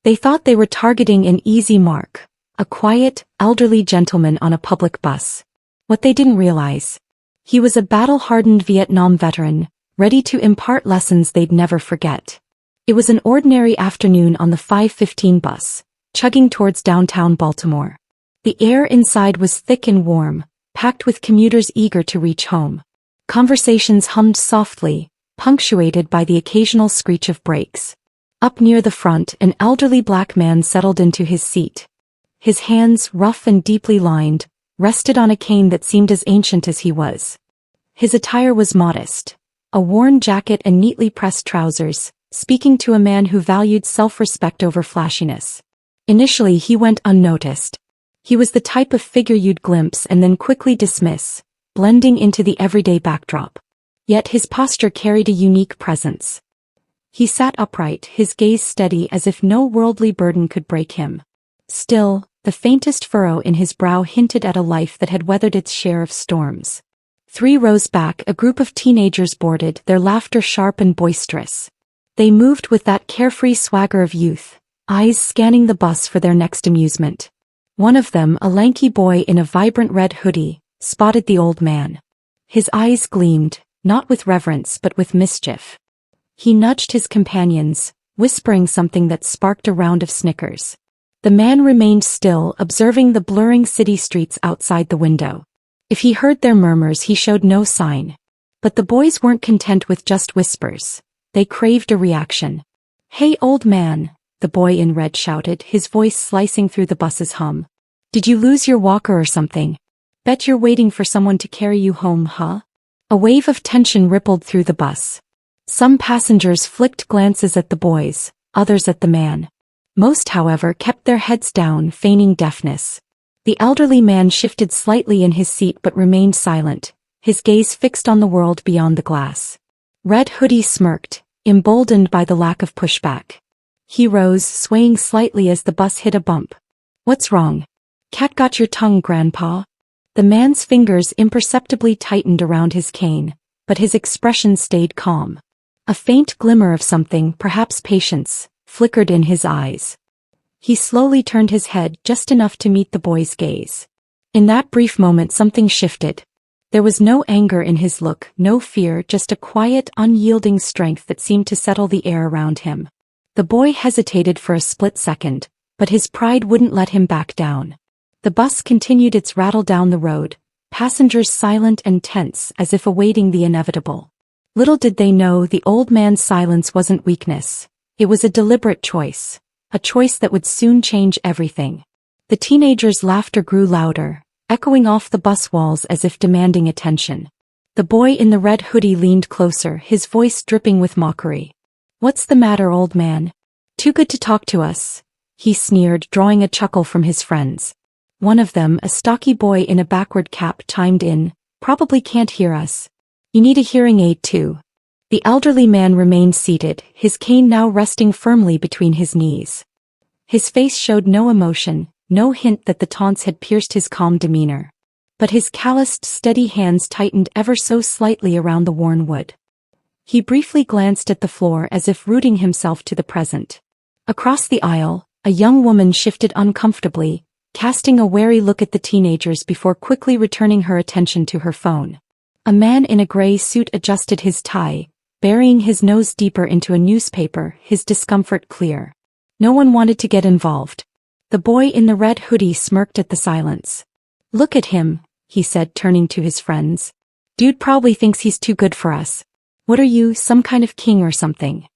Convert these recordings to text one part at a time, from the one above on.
They thought they were targeting an easy mark, a quiet, elderly gentleman on a public bus. What they didn't realize, he was a battle-hardened Vietnam veteran, ready to impart lessons they'd never forget. It was an ordinary afternoon on the 5:15 bus, chugging towards downtown Baltimore. The air inside was thick and warm, packed with commuters eager to reach home. Conversations hummed softly, punctuated by the occasional screech of brakes. Up near the front, an elderly black man settled into his seat. His hands, rough and deeply lined, rested on a cane that seemed as ancient as he was. His attire was modest, a worn jacket and neatly pressed trousers, speaking to a man who valued self-respect over flashiness. Initially he went unnoticed. He was the type of figure you'd glimpse and then quickly dismiss, blending into the everyday backdrop. Yet his posture carried a unique presence. He sat upright, his gaze steady as if no worldly burden could break him. Still, the faintest furrow in his brow hinted at a life that had weathered its share of storms. 3 rows back, a group of teenagers boarded, their laughter sharp and boisterous. They moved with that carefree swagger of youth, eyes scanning the bus for their next amusement. One of them, a lanky boy in a vibrant red hoodie, spotted the old man. His eyes gleamed, not with reverence but with mischief. He nudged his companions, whispering something that sparked a round of snickers. The man remained still, observing the blurring city streets outside the window. If he heard their murmurs, he showed no sign. But the boys weren't content with just whispers. They craved a reaction. "Hey, old man," the boy in red shouted, his voice slicing through the bus's hum. "Did you lose your walker or something? Bet you're waiting for someone to carry you home, huh?" A wave of tension rippled through the bus. Some passengers flicked glances at the boys, others at the man. Most, however, kept their heads down, feigning deafness. The elderly man shifted slightly in his seat but remained silent, his gaze fixed on the world beyond the glass. Red Hoodie smirked, emboldened by the lack of pushback. He rose, swaying slightly as the bus hit a bump. "What's wrong? Cat got your tongue, Grandpa?" The man's fingers imperceptibly tightened around his cane, but his expression stayed calm. A faint glimmer of something, perhaps patience, flickered in his eyes. He slowly turned his head just enough to meet the boy's gaze. In that brief moment something shifted. There was no anger in his look, no fear, just a quiet, unyielding strength that seemed to settle the air around him. The boy hesitated for a split second, but his pride wouldn't let him back down. The bus continued its rattle down the road, passengers silent and tense as if awaiting the inevitable. Little did they know the old man's silence wasn't weakness. It was a deliberate choice. A choice that would soon change everything. The teenagers' laughter grew louder, echoing off the bus walls as if demanding attention. The boy in the red hoodie leaned closer, his voice dripping with mockery. "What's the matter, old man? Too good to talk to us?" he sneered, drawing a chuckle from his friends. One of them, a stocky boy in a backward cap, chimed in, "Probably can't hear us. You need a hearing aid too." The elderly man remained seated, his cane now resting firmly between his knees. His face showed no emotion, no hint that the taunts had pierced his calm demeanor. But his calloused, steady hands tightened ever so slightly around the worn wood. He briefly glanced at the floor as if rooting himself to the present. Across the aisle, a young woman shifted uncomfortably, casting a wary look at the teenagers before quickly returning her attention to her phone. A man in a gray suit adjusted his tie, burying his nose deeper into a newspaper, his discomfort clear. No one wanted to get involved. The boy in the red hoodie smirked at the silence. "Look at him," he said, turning to his friends. "Dude probably thinks he's too good for us. What are you, some kind of king or something?"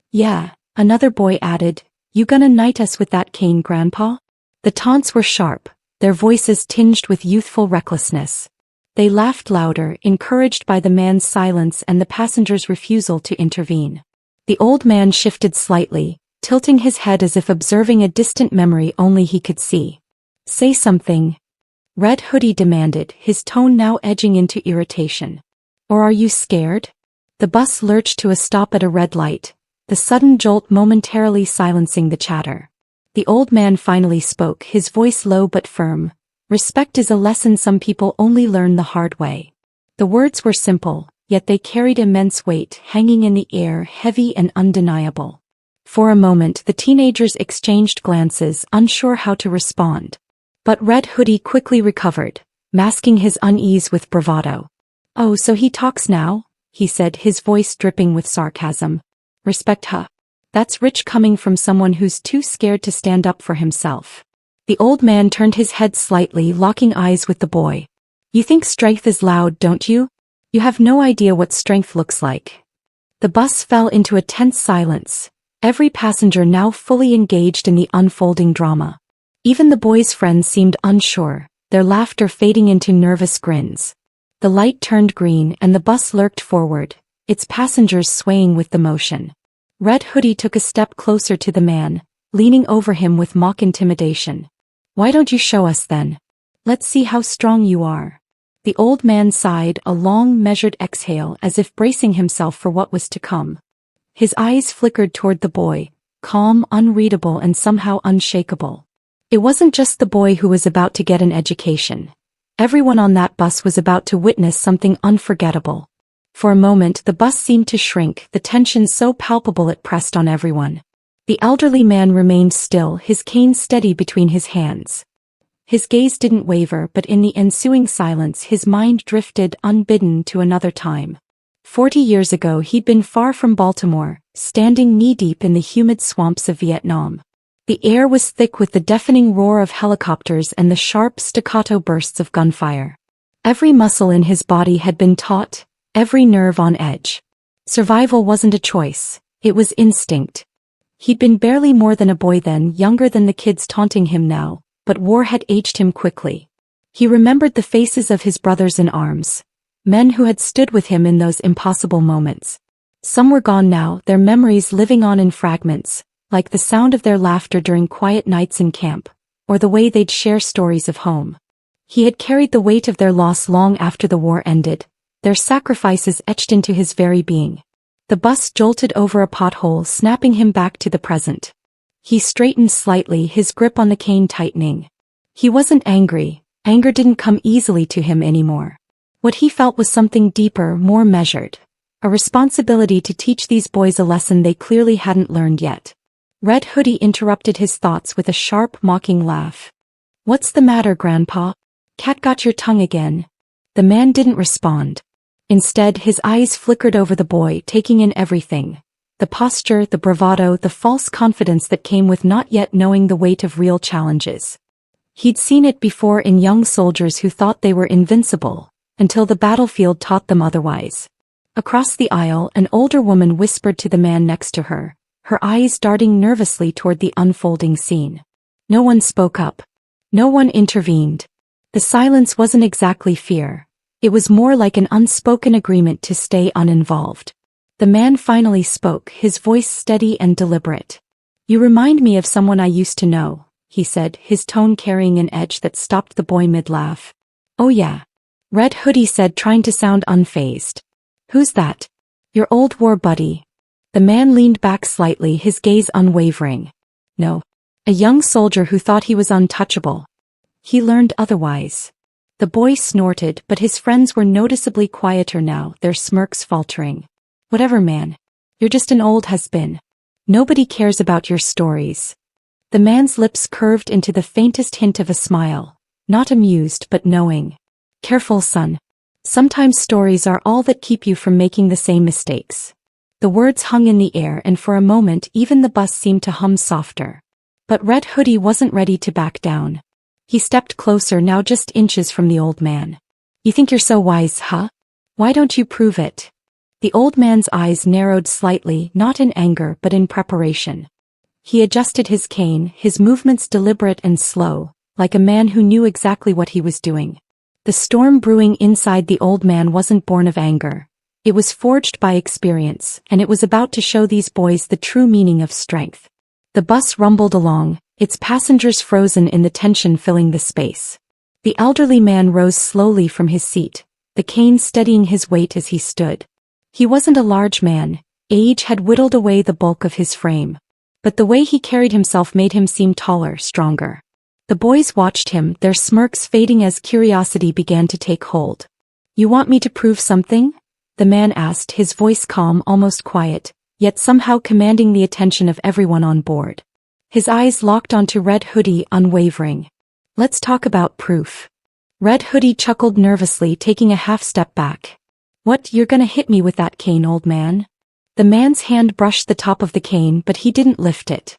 "Yeah," another boy added, "you gonna knight us with that cane, Grandpa?" The taunts were sharp, their voices tinged with youthful recklessness. They laughed louder, encouraged by the man's silence and the passenger's refusal to intervene. The old man shifted slightly, tilting his head as if observing a distant memory only he could see. "Say something," Red Hoodie demanded, his tone now edging into irritation. "Or are you scared?" The bus lurched to a stop at a red light, the sudden jolt momentarily silencing the chatter. The old man finally spoke, his voice low but firm. "Respect is a lesson some people only learn the hard way." The words were simple, yet they carried immense weight, hanging in the air, heavy and undeniable. For a moment the teenagers exchanged glances, unsure how to respond. But Red Hoodie quickly recovered, masking his unease with bravado. "Oh, so he talks now?" he said, his voice dripping with sarcasm. "Respect, huh? That's rich coming from someone who's too scared to stand up for himself." The old man turned his head slightly, locking eyes with the boy. "You think strength is loud, don't you? You have no idea what strength looks like." The bus fell into a tense silence, every passenger now fully engaged in the unfolding drama. Even the boys' friends seemed unsure, their laughter fading into nervous grins. The light turned green and the bus lurched forward, its passengers swaying with the motion. Red Hoodie took a step closer to the man, leaning over him with mock intimidation. "Why don't you show us then? Let's see how strong you are." The old man sighed, a long, measured exhale as if bracing himself for what was to come. His eyes flickered toward the boy, calm, unreadable and somehow unshakable. It wasn't just the boy who was about to get an education. Everyone on that bus was about to witness something unforgettable. For a moment the bus seemed to shrink, the tension so palpable it pressed on everyone. The elderly man remained still, his cane steady between his hands. His gaze didn't waver, but in the ensuing silence his mind drifted unbidden to another time. 40 years ago he'd been far from Baltimore, standing knee-deep in the humid swamps of Vietnam. The air was thick with the deafening roar of helicopters and the sharp staccato bursts of gunfire. Every muscle in his body had been taut, every nerve on edge. Survival wasn't a choice, it was instinct. He'd been barely more than a boy then, younger than the kids taunting him now, but war had aged him quickly. He remembered the faces of his brothers in arms, men who had stood with him in those impossible moments. Some were gone now, their memories living on in fragments, like the sound of their laughter during quiet nights in camp, or the way they'd share stories of home. He had carried the weight of their loss long after the war ended, their sacrifices etched into his very being. The bus jolted over a pothole, snapping him back to the present. He straightened slightly, his grip on the cane tightening. He wasn't angry, anger didn't come easily to him anymore. What he felt was something deeper, more measured. A responsibility to teach these boys a lesson they clearly hadn't learned yet. Red Hoodie interrupted his thoughts with a sharp, mocking laugh. "What's the matter, Grandpa? Cat got your tongue again?" The man didn't respond. Instead, his eyes flickered over the boy, taking in everything. The posture, the bravado, the false confidence that came with not yet knowing the weight of real challenges. He'd seen it before in young soldiers who thought they were invincible, until the battlefield taught them otherwise. Across the aisle, an older woman whispered to the man next to her, her eyes darting nervously toward the unfolding scene. No one spoke up. No one intervened. The silence wasn't exactly fear. It was more like an unspoken agreement to stay uninvolved. The man finally spoke, his voice steady and deliberate. "You remind me of someone I used to know," he said, his tone carrying an edge that stopped the boy mid-laugh. "Oh yeah," Red Hoodie said, trying to sound unfazed. "Who's that?" "Your old war buddy." The man leaned back slightly, his gaze unwavering. "No. A young soldier who thought he was untouchable. He learned otherwise." The boy snorted, but his friends were noticeably quieter now, their smirks faltering. "Whatever, man. You're just an old has-been. Nobody cares about your stories." The man's lips curved into the faintest hint of a smile, not amused but knowing. "Careful, son. Sometimes stories are all that keep you from making the same mistakes." The words hung in the air, and for a moment even the bus seemed to hum softer. But Red Hoodie wasn't ready to back down. He stepped closer, now just inches from the old man. "You think you're so wise, huh? Why don't you prove it?" The old man's eyes narrowed slightly, not in anger but in preparation. He adjusted his cane, his movements deliberate and slow, like a man who knew exactly what he was doing. The storm brewing inside the old man wasn't born of anger. It was forged by experience, and it was about to show these boys the true meaning of strength. The bus rumbled along, its passengers frozen in the tension filling the space. The elderly man rose slowly from his seat, the cane steadying his weight as he stood. He wasn't a large man, age had whittled away the bulk of his frame. But the way he carried himself made him seem taller, stronger. The boys watched him, their smirks fading as curiosity began to take hold. "You want me to prove something?" the man asked, his voice calm, almost quiet. yet somehow commanding the attention of everyone on board. His eyes locked onto Red Hoodie, unwavering. "Let's talk about proof." Red Hoodie chuckled nervously, taking a half step back. "What, you're gonna hit me with that cane, old man?" The man's hand brushed the top of the cane, but he didn't lift it.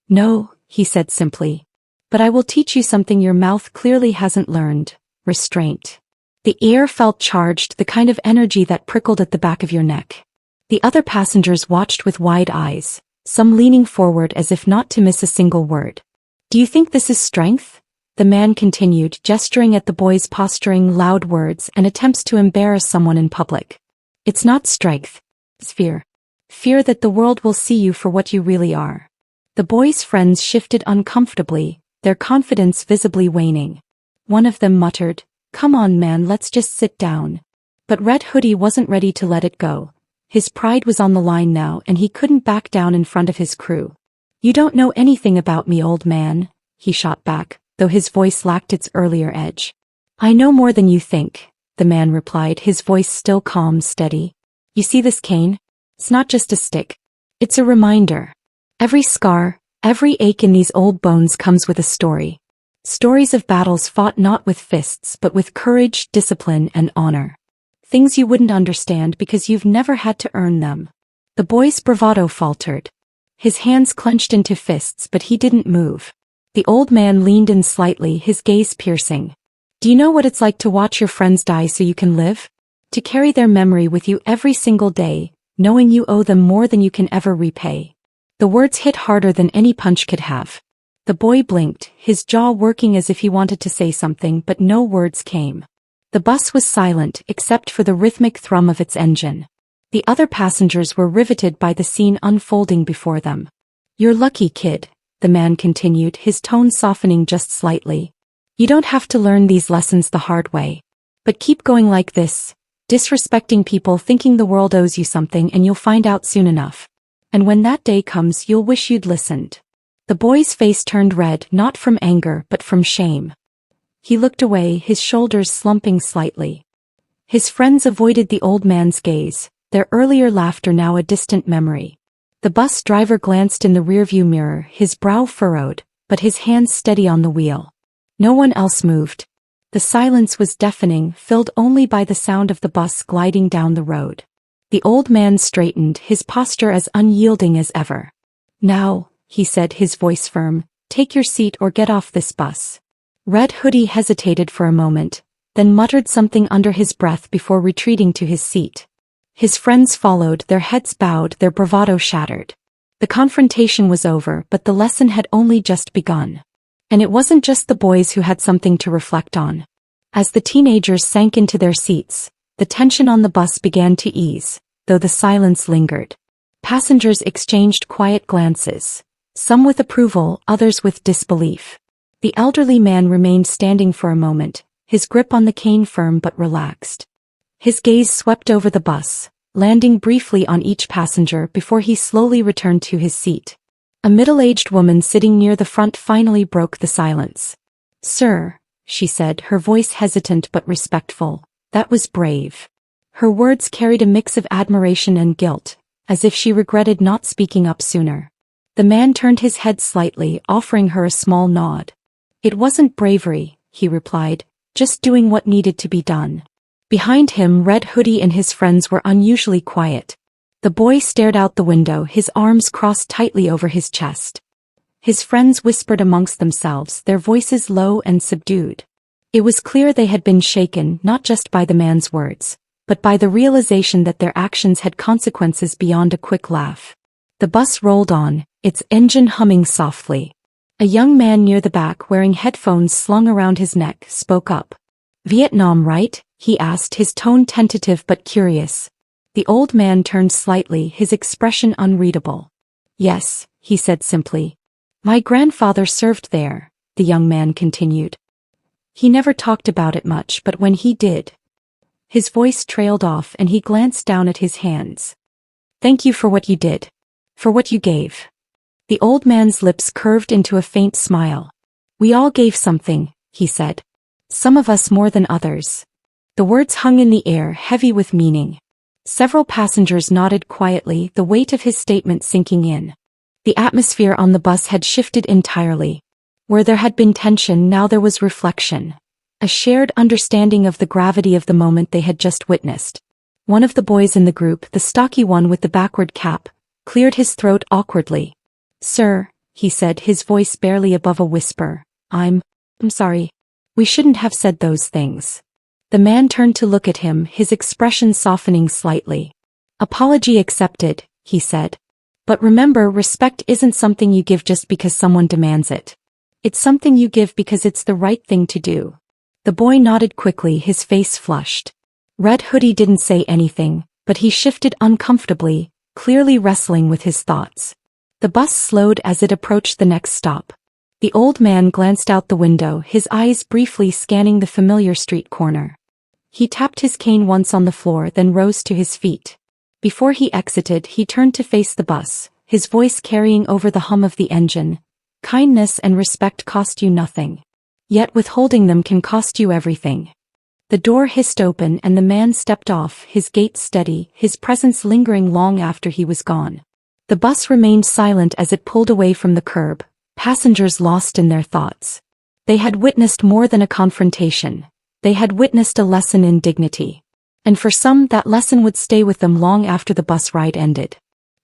"No," he said simply. "But I will teach you something your mouth clearly hasn't learned: restraint." The air felt charged, the kind of energy that prickled at the back of your neck. The other passengers watched with wide eyes, some leaning forward as if not to miss a single word. "Do you think this is strength?" The man continued, gesturing at the boys posturing loud words and attempts to embarrass someone in public. "It's not strength. It's fear. Fear that the world will see you for what you really are." The boys' friends shifted uncomfortably, their confidence visibly waning. One of them muttered, "Come on, man, let's just sit down." But Red Hoodie wasn't ready to let it go. His pride was on the line now, and he couldn't back down in front of his crew. "You don't know anything about me, old man," he shot back, though his voice lacked its earlier edge. "I know more than you think," the man replied, his voice still calm, steady. "You see this cane? It's not just a stick. It's a reminder. Every scar, every ache in these old bones comes with a story. Stories of battles fought not with fists but with courage, discipline, and honor. Things you wouldn't understand because you've never had to earn them." The boy's bravado faltered. His hands clenched into fists, but he didn't move. The old man leaned in slightly, his gaze piercing. "Do you know what it's like to watch your friends die so you can live? To carry their memory with you every single day, knowing you owe them more than you can ever repay?" The words hit harder than any punch could have. The boy blinked, his jaw working as if he wanted to say something, but no words came. The bus was silent except for the rhythmic thrum of its engine. The other passengers were riveted by the scene unfolding before them. "You're lucky, kid," the man continued, his tone softening just slightly. "You don't have to learn these lessons the hard way. But keep going like this, disrespecting people, thinking the world owes you something, and you'll find out soon enough. And when that day comes, you'll wish you'd listened." The boy's face turned red, not from anger but from shame. He looked away, his shoulders slumping slightly. His friends avoided the old man's gaze, their earlier laughter now a distant memory. The bus driver glanced in the rearview mirror, his brow furrowed, but his hands steady on the wheel. No one else moved. The silence was deafening, filled only by the sound of the bus gliding down the road. The old man straightened, his posture as unyielding as ever. "Now," he said, his voice firm, "take your seat or get off this bus." Red Hoodie hesitated for a moment, then muttered something under his breath before retreating to his seat. His friends followed, their heads bowed, their bravado shattered. The confrontation was over, but the lesson had only just begun. And it wasn't just the boys who had something to reflect on. As the teenagers sank into their seats, the tension on the bus began to ease, though the silence lingered. Passengers exchanged quiet glances, some with approval, others with disbelief. The elderly man remained standing for a moment, his grip on the cane firm but relaxed. His gaze swept over the bus, landing briefly on each passenger before he slowly returned to his seat. A middle-aged woman sitting near the front finally broke the silence. "Sir," she said, her voice hesitant but respectful, "that was brave." Her words carried a mix of admiration and guilt, as if she regretted not speaking up sooner. The man turned his head slightly, offering her a small nod. "It wasn't bravery," he replied, "just doing what needed to be done." Behind him, Red Hoodie and his friends were unusually quiet. The boy stared out the window, his arms crossed tightly over his chest. His friends whispered amongst themselves, their voices low and subdued. It was clear they had been shaken not just by the man's words, but by the realization that their actions had consequences beyond a quick laugh. The bus rolled on, its engine humming softly. A young man near the back, wearing headphones slung around his neck, spoke up. "Vietnam, right?" he asked, his tone tentative but curious. The old man turned slightly, his expression unreadable. "Yes," he said simply. "My grandfather served there," the young man continued. "He never talked about it much, but when he did..." His voice trailed off and he glanced down at his hands. "Thank you for what you did. For what you gave." The old man's lips curved into a faint smile. "We all gave something," he said. "Some of us more than others." The words hung in the air, heavy with meaning. Several passengers nodded quietly, the weight of his statement sinking in. The atmosphere on the bus had shifted entirely. Where there had been tension, now there was reflection. A shared understanding of the gravity of the moment they had just witnessed. One of the boys in the group, the stocky one with the backward cap, cleared his throat awkwardly. "Sir," he said, his voice barely above a whisper, I'm sorry. We shouldn't have said those things." The man turned to look at him, his expression softening slightly. "Apology accepted," he said. "But remember, respect isn't something you give just because someone demands it. It's something you give because it's the right thing to do." The boy nodded quickly, his face flushed. Red Hoodie didn't say anything, but he shifted uncomfortably, clearly wrestling with his thoughts. The bus slowed as it approached the next stop. The old man glanced out the window, his eyes briefly scanning the familiar street corner. He tapped his cane once on the floor, then rose to his feet. Before he exited, he turned to face the bus, his voice carrying over the hum of the engine. "Kindness and respect cost you nothing. Yet withholding them can cost you everything." The door hissed open and the man stepped off, his gait steady, his presence lingering long after he was gone. The bus remained silent as it pulled away from the curb, passengers lost in their thoughts. They had witnessed more than a confrontation. They had witnessed a lesson in dignity. And for some, that lesson would stay with them long after the bus ride ended.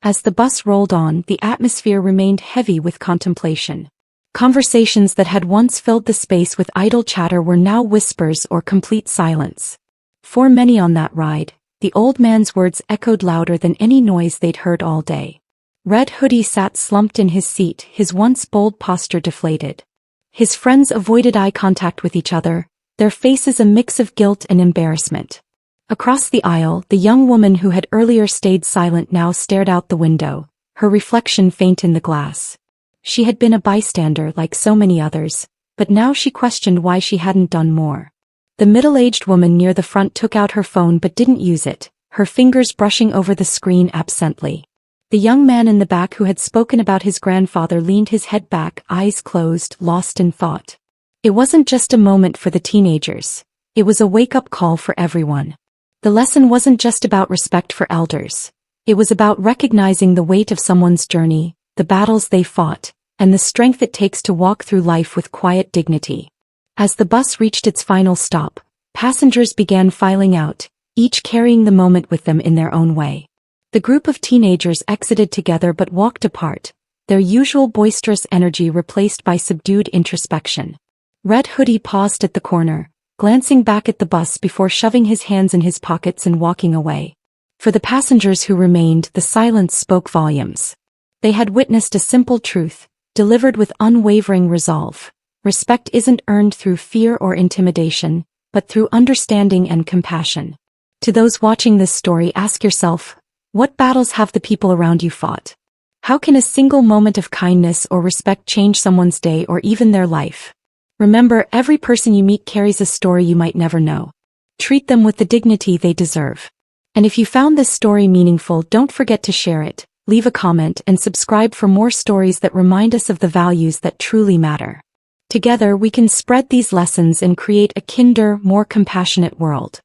As the bus rolled on, the atmosphere remained heavy with contemplation. Conversations that had once filled the space with idle chatter were now whispers or complete silence. For many on that ride, the old man's words echoed louder than any noise they'd heard all day. Red Hoodie sat slumped in his seat, his once bold posture deflated. His friends avoided eye contact with each other, their faces a mix of guilt and embarrassment. Across the aisle, the young woman who had earlier stayed silent now stared out the window, her reflection faint in the glass. She had been a bystander like so many others, but now she questioned why she hadn't done more. The middle-aged woman near the front took out her phone but didn't use it, her fingers brushing over the screen absently. The young man in the back who had spoken about his grandfather leaned his head back, eyes closed, lost in thought. It wasn't just a moment for the teenagers. It was a wake-up call for everyone. The lesson wasn't just about respect for elders. It was about recognizing the weight of someone's journey, the battles they fought, and the strength it takes to walk through life with quiet dignity. As the bus reached its final stop, passengers began filing out, each carrying the moment with them in their own way. The group of teenagers exited together but walked apart, their usual boisterous energy replaced by subdued introspection. Red Hoodie paused at the corner, glancing back at the bus before shoving his hands in his pockets and walking away. For the passengers who remained, the silence spoke volumes. They had witnessed a simple truth, delivered with unwavering resolve. Respect isn't earned through fear or intimidation, but through understanding and compassion. To those watching this story, ask yourself, what battles have the people around you fought? How can a single moment of kindness or respect change someone's day or even their life? Remember, every person you meet carries a story you might never know. Treat them with the dignity they deserve. And if you found this story meaningful, don't forget to share it, leave a comment, and subscribe for more stories that remind us of the values that truly matter. Together we can spread these lessons and create a kinder, more compassionate world.